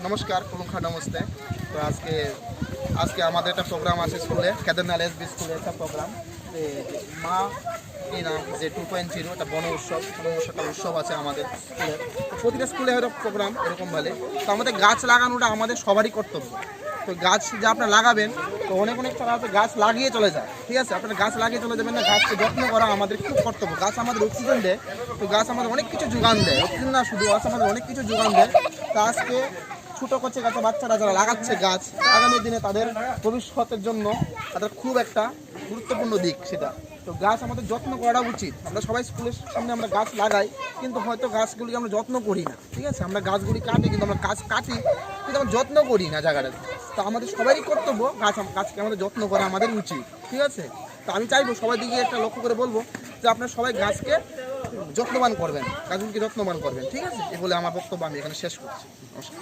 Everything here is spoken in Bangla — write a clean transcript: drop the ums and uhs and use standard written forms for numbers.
নমস্কার, কলমখা নমস্তে। তো আজকে আমাদের একটা প্রোগ্রাম আছে স্কুলে, কেদারনাথ এসবি স্কুলে একটা প্রোগ্রাম। মা এই নাম যে 2.0 একটা একটা উৎসব আছে আমাদের স্কুলে। তো প্রতিটা স্কুলে হয়তো প্রোগ্রাম এরকম ভাবে। তো আমাদের গাছ লাগানোটা আমাদের সবারই কর্তব্য। তো গাছ যে আপনারা লাগাবেন, তো অনেক তারা গাছ লাগিয়ে চলে যায়, ঠিক আছে? আপনারা গাছ লাগিয়ে চলে যাবেন না, গাছকে যত্ন করা আমাদের খুব কর্তব্য। গাছ আমাদের অক্সিজেন দেয়, তো গাছ আমাদের অনেক কিছু যোগান দেয়, অক্সিজেন না শুধু, গাছ আমাদের অনেক কিছু যোগান দেয়। তো আজকে ছোটো করছে গাছে বাচ্চারা যারা লাগাচ্ছে গাছ, আগামী দিনে তাদের ভবিষ্যতের জন্য তাদের খুব একটা গুরুত্বপূর্ণ দিক সেটা। তো গাছ আমাদের যত্ন করা উচিত। আমরা সবাই স্কুলের সামনে আমরা গাছ লাগাই, কিন্তু হয়তো গাছগুলিকে আমরা যত্ন করি না, ঠিক আছে? আমরা গাছগুলি কাটি, কিন্তু আমরা গাছ কাটি কিন্তু আমরা যত্ন করি না জায়গাটা। তো আমাদের সবারই কর্তব্য গাছকে আমাদের যত্ন করা আমাদের উচিত, ঠিক আছে? তো আমি চাইবো সবাই দিকে একটা লক্ষ্য করে বলবো যে আপনারা সবাই গাছকে যত্নবান করবেন, গাছগুলিকে যত্নবান করবেন, ঠিক আছে? এ বলে আমার বক্তব্য আমি এখানে শেষ করছি। নমস্কার।